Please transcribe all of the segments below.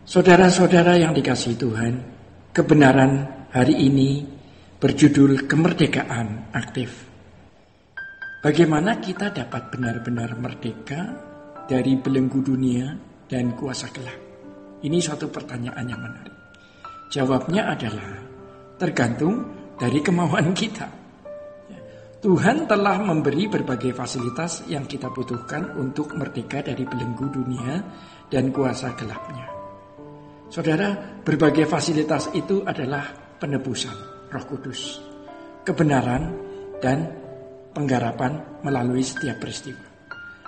Saudara-saudara yang dikasihi Tuhan, kebenaran hari ini berjudul kemerdekaan aktif. Bagaimana kita dapat benar-benar merdeka dari belenggu dunia dan kuasa gelap? Ini suatu pertanyaan yang menarik. Jawabnya adalah tergantung dari kemauan kita. Tuhan telah memberi berbagai fasilitas yang kita butuhkan untuk merdeka dari belenggu dunia dan kuasa gelapnya. Saudara, berbagai fasilitas itu adalah penebusan Roh Kudus, kebenaran dan penggarapan melalui setiap peristiwa.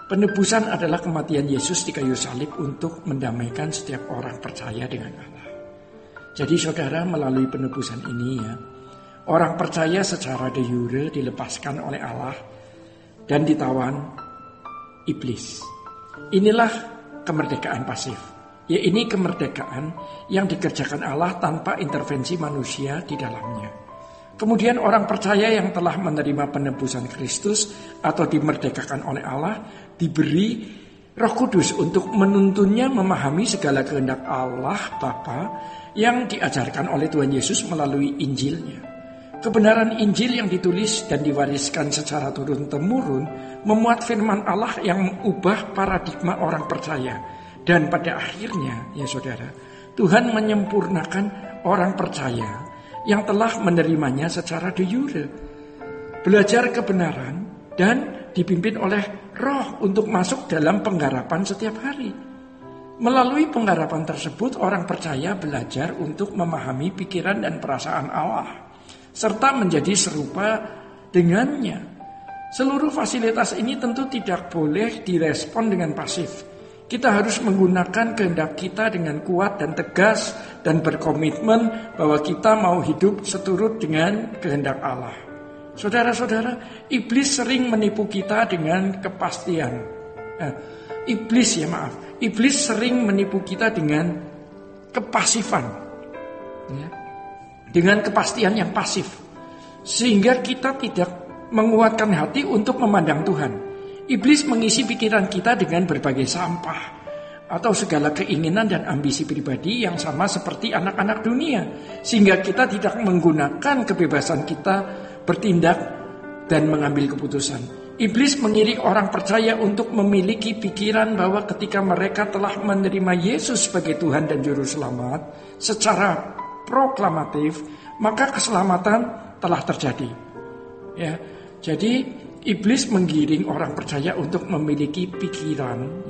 Penebusan adalah kematian Yesus di kayu salib untuk mendamaikan setiap orang percaya dengan Allah. Jadi saudara, melalui penebusan ini orang percaya secara de jure dilepaskan oleh Allah dan ditawan iblis. Inilah kemerdekaan pasif. Ini kemerdekaan yang dikerjakan Allah tanpa intervensi manusia di dalamnya. Kemudian orang percaya yang telah menerima penebusan Kristus atau dimerdekakan oleh Allah diberi Roh Kudus untuk menuntunnya memahami segala kehendak Allah Bapa yang diajarkan oleh Tuhan Yesus melalui Injilnya. Kebenaran Injil yang ditulis dan diwariskan secara turun-temurun memuat firman Allah yang mengubah paradigma orang percaya. Dan pada akhirnya, saudara, Tuhan menyempurnakan orang percaya yang telah menerimanya secara de jure. Belajar kebenaran dan dipimpin oleh Roh untuk masuk dalam penggarapan setiap hari. Melalui penggarapan tersebut, orang percaya belajar untuk memahami pikiran dan perasaan Allah, serta menjadi serupa dengannya. Seluruh fasilitas ini tentu tidak boleh direspon dengan pasif. Kita harus menggunakan kehendak kita dengan kuat dan tegas dan berkomitmen bahwa kita mau hidup seturut dengan kehendak Allah. Saudara-saudara, iblis sering menipu kita dengan kepastian. Iblis sering menipu kita dengan kepasifan. Dengan kepastian yang pasif. Sehingga kita tidak menguatkan hati untuk memandang Tuhan. Iblis mengisi pikiran kita dengan berbagai sampah atau segala keinginan dan ambisi pribadi yang sama seperti anak-anak dunia, sehingga kita tidak menggunakan kebebasan kita bertindak dan mengambil keputusan. Iblis mengirik orang percaya untuk memiliki pikiran bahwa ketika mereka telah menerima Yesus sebagai Tuhan dan Juru Selamat secara proklamatif, maka keselamatan telah terjadi. Jadi iblis menggiring orang percaya untuk memiliki pikiran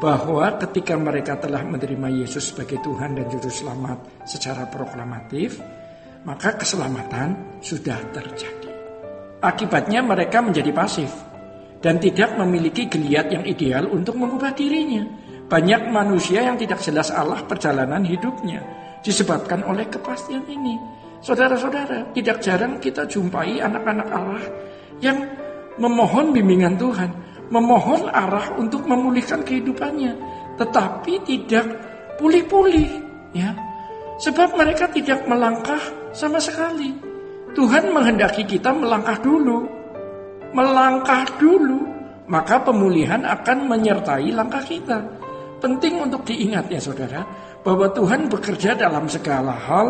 bahwa ketika mereka telah menerima Yesus sebagai Tuhan dan Juru Selamat secara proklamatif, maka keselamatan sudah terjadi. Akibatnya mereka menjadi pasif dan tidak memiliki geliat yang ideal untuk mengubah dirinya. Banyak manusia yang tidak jelas Allah perjalanan hidupnya disebabkan oleh kepastian ini. Saudara-saudara, tidak jarang kita jumpai anak-anak Allah yang memohon bimbingan Tuhan, memohon arah untuk memulihkan kehidupannya, tetapi tidak pulih-pulih, sebab mereka tidak melangkah sama sekali. Tuhan menghendaki kita melangkah dulu, maka pemulihan akan menyertai langkah kita. Penting untuk diingat saudara, bahwa Tuhan bekerja dalam segala hal.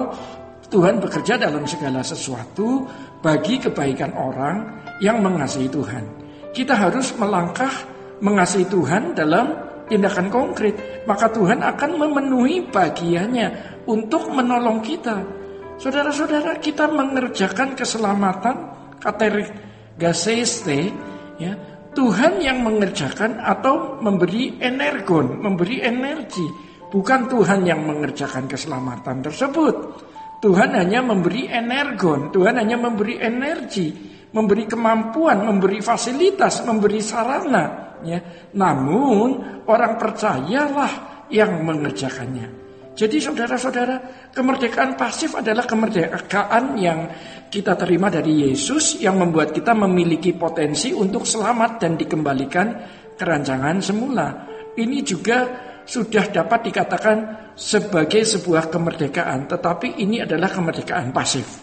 Tuhan bekerja dalam segala sesuatu bagi kebaikan orang yang mengasihi Tuhan. Kita harus melangkah mengasihi Tuhan dalam tindakan konkret. Maka Tuhan akan memenuhi bagiannya untuk menolong kita. Saudara-saudara, kita mengerjakan keselamatan katergaseste, Tuhan yang mengerjakan atau memberi energon, memberi energi. Bukan Tuhan yang mengerjakan keselamatan tersebut. Tuhan hanya memberi energon, Tuhan hanya memberi energi, memberi kemampuan, memberi fasilitas, memberi sarana. Namun orang percayalah yang mengerjakannya. Jadi saudara-saudara, kemerdekaan pasif adalah kemerdekaan yang kita terima dari Yesus yang membuat kita memiliki potensi untuk selamat dan dikembalikan ke rancangan semula. Ini juga sudah dapat dikatakan sebagai sebuah kemerdekaan, tetapi ini adalah kemerdekaan pasif.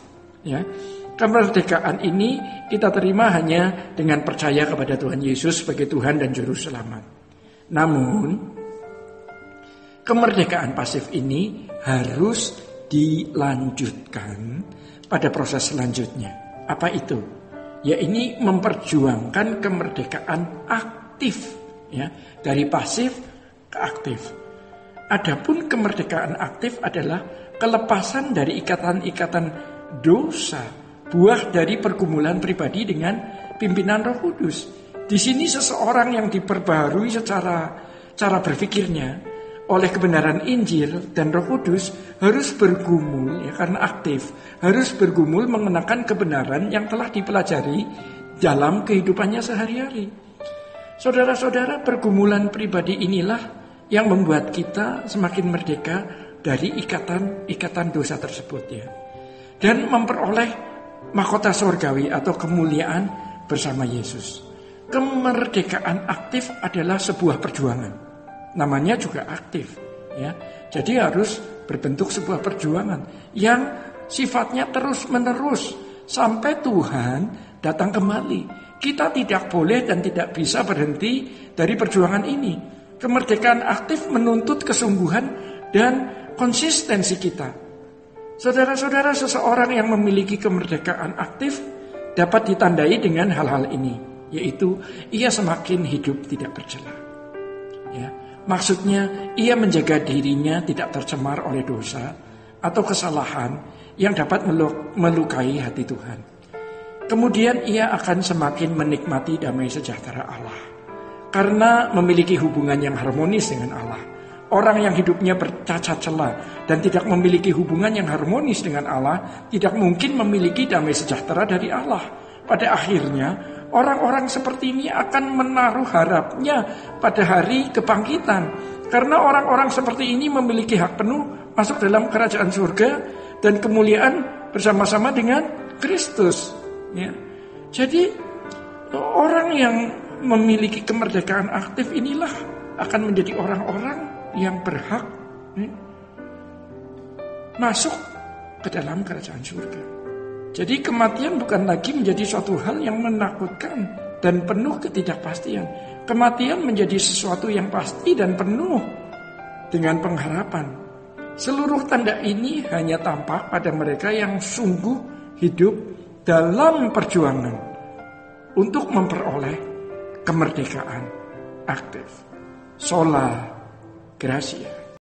Kemerdekaan ini kita terima hanya dengan percaya kepada Tuhan Yesus sebagai Tuhan dan Juru Selamat. Namun kemerdekaan pasif ini harus dilanjutkan pada proses selanjutnya. Apa itu? Ya, ini memperjuangkan kemerdekaan aktif, ya, dari pasif ke aktif. Adapun kemerdekaan aktif adalah kelepasan dari ikatan-ikatan dosa, buah dari pergumulan pribadi dengan pimpinan Roh Kudus. Di sini seseorang yang diperbaharui secara cara berpikirnya oleh kebenaran Injil dan Roh Kudus harus bergumul, ya, karena aktif, harus bergumul mengenakan kebenaran yang telah dipelajari dalam kehidupannya sehari-hari. Saudara-saudara, pergumulan pribadi inilah yang membuat kita semakin merdeka dari ikatan dosa tersebut, ya, dan memperoleh mahkota surgawi atau kemuliaan bersama Yesus. Kemerdekaan aktif adalah sebuah perjuangan. Namanya juga aktif, ya. Jadi harus berbentuk sebuah perjuangan yang sifatnya terus-menerus sampai Tuhan datang kembali. Kita tidak boleh dan tidak bisa berhenti dari perjuangan ini. Kemerdekaan aktif menuntut kesungguhan dan konsistensi kita. Saudara-saudara, seseorang yang memiliki kemerdekaan aktif dapat ditandai dengan hal-hal ini, yaitu ia semakin hidup tidak bercela. Ya. Maksudnya, ia menjaga dirinya tidak tercemar oleh dosa atau kesalahan yang dapat melukai hati Tuhan. Kemudian ia akan semakin menikmati damai sejahtera Allah. Karena memiliki hubungan yang harmonis dengan Allah. Orang yang hidupnya bercacat celah dan tidak memiliki hubungan yang harmonis dengan Allah tidak mungkin memiliki damai sejahtera dari Allah. Pada akhirnya, orang-orang seperti ini akan menaruh harapnya pada hari kebangkitan. Karena orang-orang seperti ini memiliki hak penuh masuk dalam kerajaan surga dan kemuliaan bersama-sama dengan Kristus. Ya. Jadi orang yang memiliki kemerdekaan aktif inilah akan menjadi orang-orang yang berhak, ya, masuk ke dalam kerajaan surga. Jadi kematian bukan lagi menjadi suatu hal yang menakutkan dan penuh ketidakpastian. Kematian menjadi sesuatu yang pasti dan penuh dengan pengharapan. Seluruh tanda ini hanya tampak pada mereka yang sungguh hidup dalam perjuangan untuk memperoleh kemerdekaan aktif. Sola Gracia.